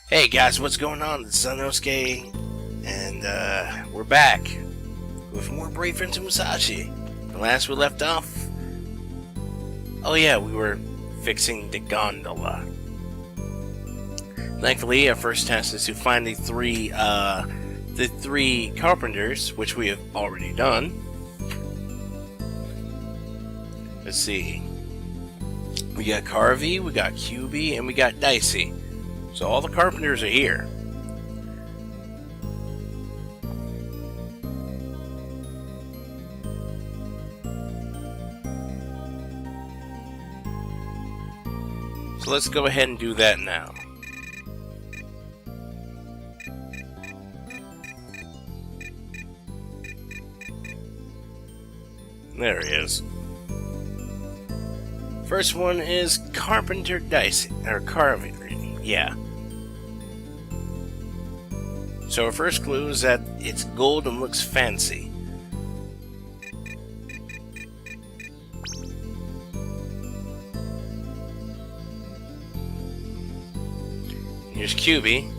Hey guys, what's going on? It's Sanosuke, and we're back with more Brave Friends of Musashi. The last we left off, oh yeah, we were fixing the gondola. Thankfully, our first task is to find the three carpenters, which we have already done. Let's see. We got Carvey, we got QB, and we got Dicey. So all the carpenters are here. So let's go ahead and do that now. There he is. First one is Carpenter Dicey, or Carvey, yeah. So our first clue is that it's gold and looks fancy. Here's QB.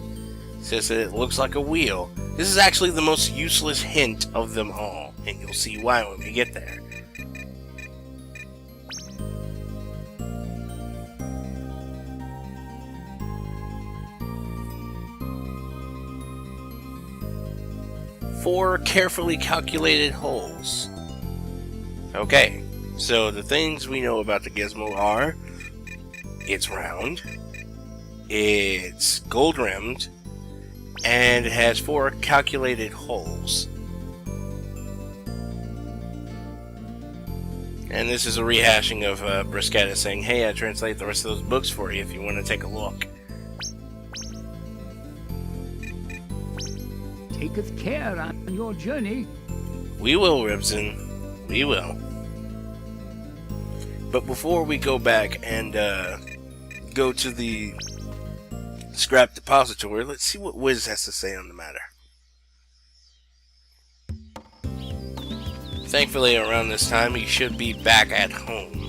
Says that it looks like a wheel. This is actually the most useless hint of them all, and you'll see why when we get there. Four carefully calculated holes. Okay, so the things we know about the gizmo are it's round, it's gold rimmed, and it has four calculated holes. And this is a rehashing of Brisketta saying, hey, I translate the rest of those books for you if you want to take a look. Taketh care on your journey. We will, Ribson. We will. But before we go back and go to the scrap depository, let's see what Wiz has to say on the matter. Thankfully, around this time, he should be back at home.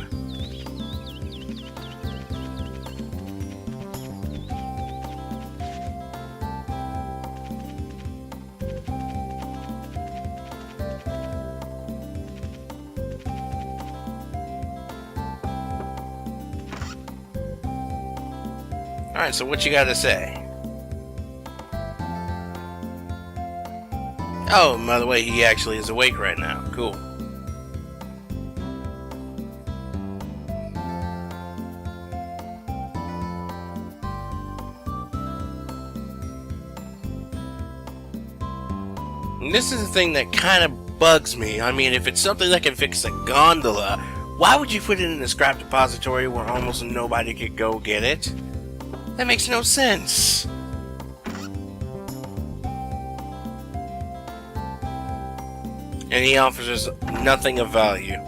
Alright, so what you gotta say? Oh, by the way, he actually is awake right now. Cool. And this is the thing that kind of bugs me. I mean, if it's something that can fix a gondola, why would you put it in a scrap depository where almost nobody could go get it? That makes no sense. And he offers us nothing of value.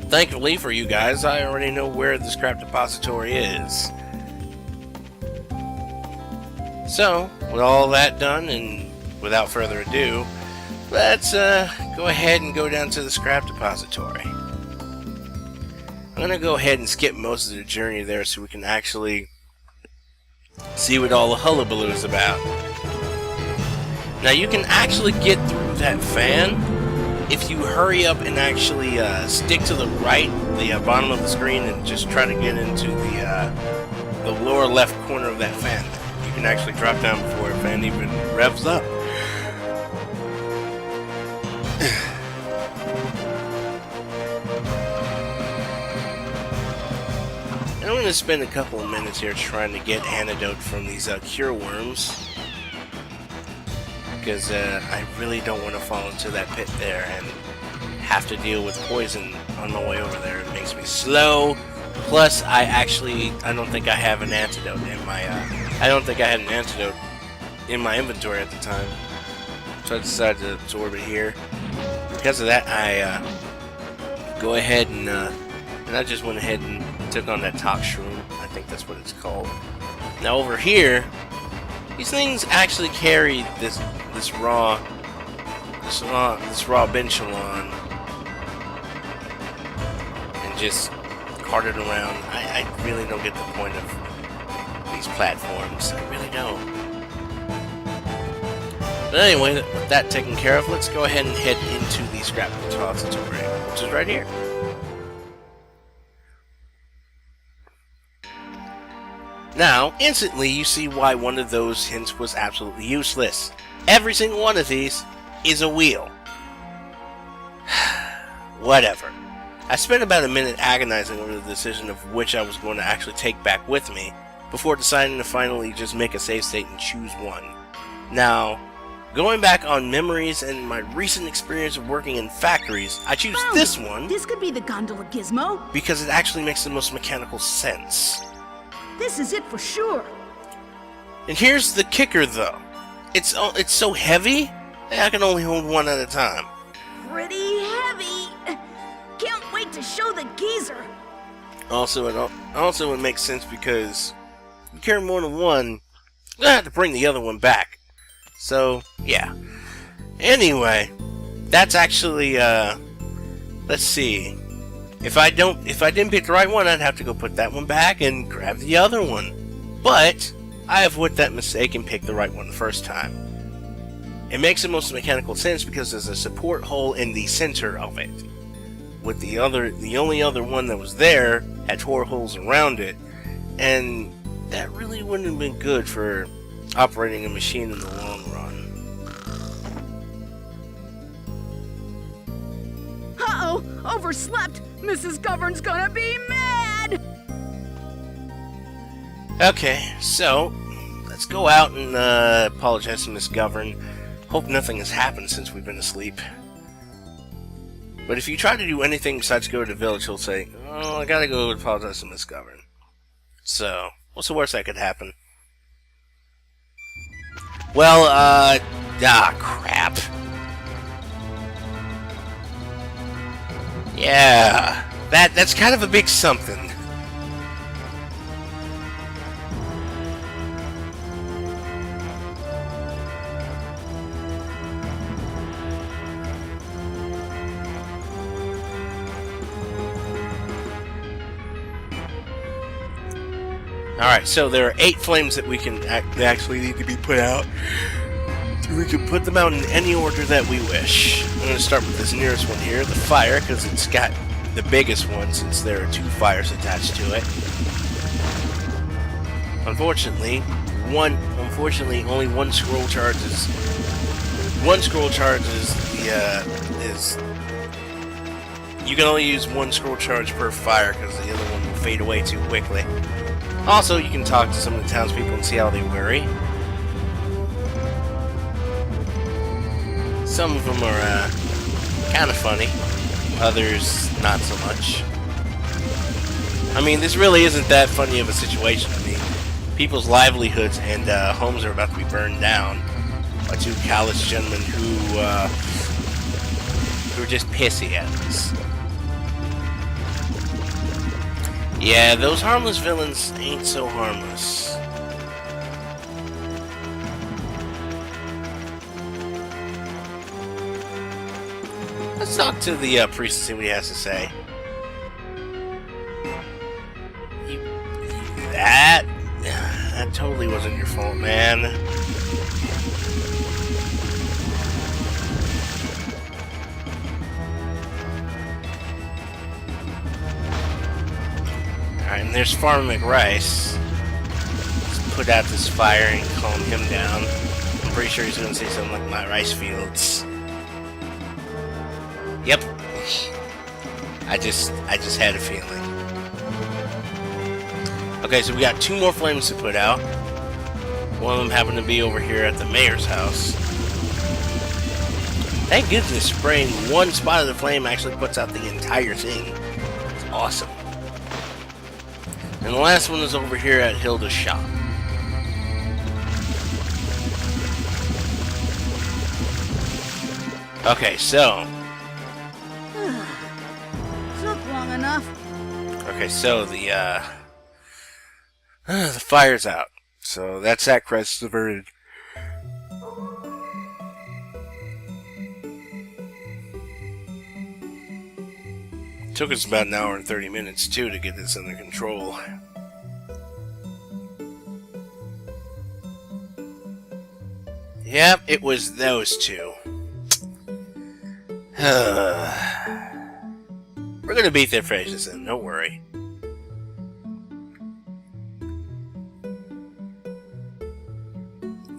Thankfully for you guys, I already know where the scrap depository is. So, with all that done, and without further ado, let's go ahead and go down to the scrap depository. I'm going to go ahead and skip most of the journey there so we can actually see what all the hullabaloo is about. Now you can actually get through that fan if you hurry up and actually stick to the right, the bottom of the screen, and just try to get into the lower left corner of that fan. You can actually drop down before the fan even revs up. I'm going to spend a couple of minutes here trying to get antidote from these cure worms, because I really don't want to fall into that pit there and have to deal with poison on my way over there. It makes me slow. Plus, I don't think I have an antidote in my I don't think I had an antidote in my inventory at the time, so I decided to absorb it here. Because of that, I go ahead and I just went ahead and took on that top shroom. I think that's what it's called. Now over here, these things actually carry this raw benchalon and just cart it around. I really don't get the point of these platforms. I really don't. But anyway, with that taken care of, let's go ahead and head into the scrap repository, which is right here. Now, instantly you see why one of those hints was absolutely useless. Every single one of these is a wheel. Whatever. I spent about a minute agonizing over the decision of which I was going to actually take back with me, before deciding to finally just make a save state and choose one. Now, going back on memories and my recent experience of working in factories, I choose this one. This could be the gondola gizmo. Because it actually makes the most mechanical sense. This is it for sure. And here's the kicker though. It's so heavy that I can only hold one at a time. Pretty heavy. Can't wait to show the geezer. Also, it makes sense because if you carry more than one, you're gonna have to bring the other one back. So, yeah. Anyway, that's actually, let's see. If I didn't pick the right one, I'd have to go put that one back and grab the other one. But I avoided that mistake and picked the right one the first time. It makes the most mechanical sense because there's a support hole in the center of it. With the only other one that was there had 4 holes around it, and that really wouldn't have been good for operating a machine in the long run. Uh-oh, overslept. Mrs. Govern's gonna be mad. Okay, so let's go out and apologize to Miss Govern. Hope nothing has happened since we've been asleep. But if you try to do anything besides go to the village, he'll say, "Oh, I gotta go apologize to Miss Govern." So, what's the worst that could happen? Well, crap. Yeah, that's kind of a big something. Alright, so there are 8 flames that they actually need to be put out. We can put them out in any order that we wish. I'm going to start with this nearest one here, the fire, because it's got the biggest one since there are 2 fires attached to it. Unfortunately, only one scroll charges. One scroll charges you can only use 1 scroll charge per fire because the other one will fade away too quickly. Also, you can talk to some of the townspeople and see how they worry. Some of them are kind of funny, others not so much. I mean, this really isn't that funny of a situation. I mean, people's livelihoods and homes are about to be burned down by 2 callous gentlemen who are just pissy at us. Yeah, those harmless villains ain't so harmless. Let's talk to the priest and see what he has to say. That totally wasn't your fault, man. Alright, and there's Farmer McRice. Let's put out this fire and calm him down. I'm pretty sure he's gonna say something like my rice fields. Yep. I just had a feeling. Okay, so we got 2 more flames to put out. One of them happened to be over here at the mayor's house. Thank goodness spraying 1 spot of the flame actually puts out the entire thing. It's awesome. And the last one is over here at Hilda's shop. Okay, so Took long enough. okay, so the fire's out. So that's that crisis averted. Took us about an hour and 30 minutes too to get this under control. Yep, it was those two. We're gonna beat their faces in, don't worry.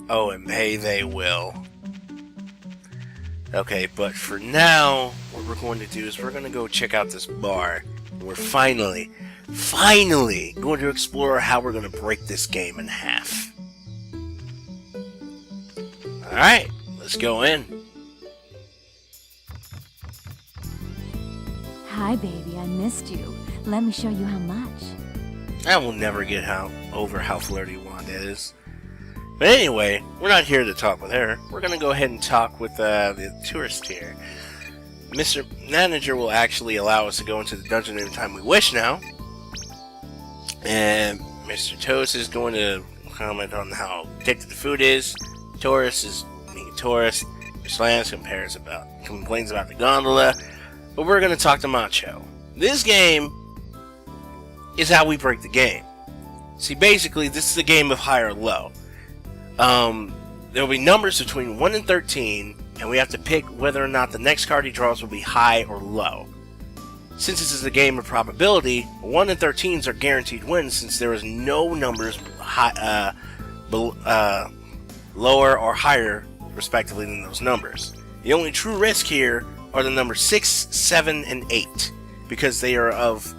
Oh, and pay they will. Okay, but for now, what we're going to do is we're going to go check out this bar. And we're finally going to explore how we're going to break this game in half. Alright, let's go in. Hi, baby, I missed you. Let me show you how much. I will never get over how flirty Wanda is. But anyway, we're not here to talk with her. We're going to go ahead and talk with the tourist here. Mr. Manager will actually allow us to go into the dungeon anytime we wish now. And Mr. Toast is going to comment on how addictive the food is. Tourist is being a tourist. Mr. Lance complains about the gondola. But we're going to talk to Macho. This game is how we break the game. See, basically, this is a game of high or low. There will be numbers between 1 and 13, and we have to pick whether or not the next card he draws will be high or low. Since this is a game of probability, 1 and 13s are guaranteed wins since there is no numbers lower or higher, respectively, than those numbers. The only true risk here are the numbers 6, 7, and 8, because they have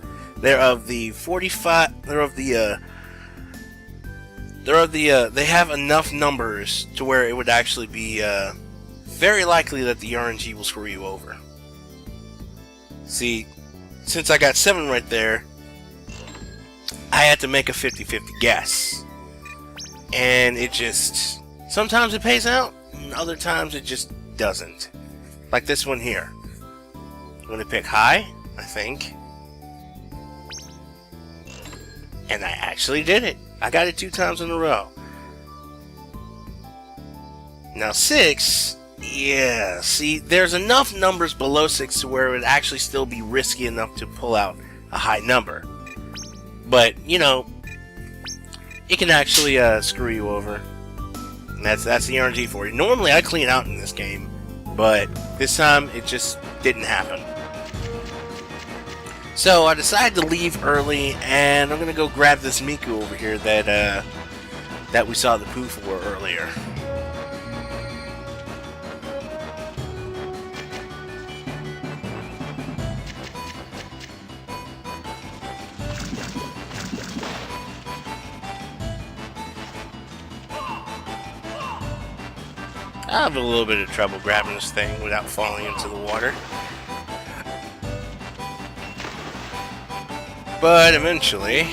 enough numbers to where it would actually be very likely that the RNG will screw you over. See, since I got 7 right there, I had to make a 50-50 guess. And it just, sometimes it pays out, and other times it just doesn't. Like this one here. I'm going to pick high, I think. And I actually did it. I got it 2 times in a row. Now 6, yeah, see, there's enough numbers below 6 to where it would actually still be risky enough to pull out a high number. But, you know, it can actually screw you over. And that's the RNG for you. Normally I clean out in this game, but this time it just didn't happen. So I decided to leave early, and I'm gonna go grab this Miku over here that we saw the poo for earlier. I have a little bit of trouble grabbing this thing without falling into the water. But eventually,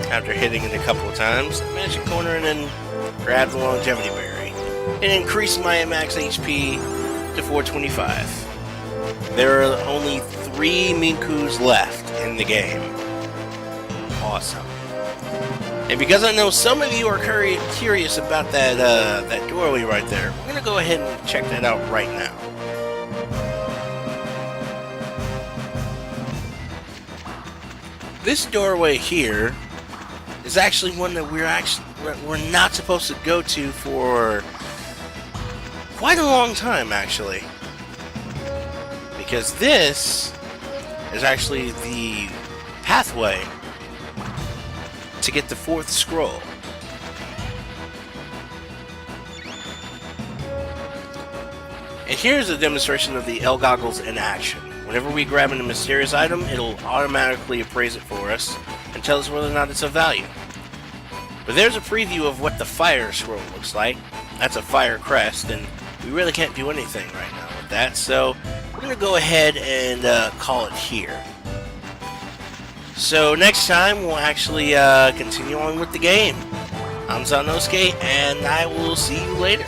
after hitting it a couple of times, I managed to corner and then grab the longevity berry. It increased my max HP to 425. There are only 3 Minkus left in the game. Awesome. And because I know some of you are curious about that doorway right there, we're going to go ahead and check that out right now. This doorway here is actually one that we're not supposed to go to for quite a long time, actually. Because this is actually the pathway to get the 4th scroll. And here's a demonstration of the L goggles in action. Whenever we grab a mysterious item, it'll automatically appraise it for us and tell us whether or not it's of value. But there's a preview of what the fire scroll looks like. That's a fire crest, and we really can't do anything right now with that, so we're going to go ahead and call it here. So next time, we'll actually continue on with the game. I'm Zanosuke, and I will see you later.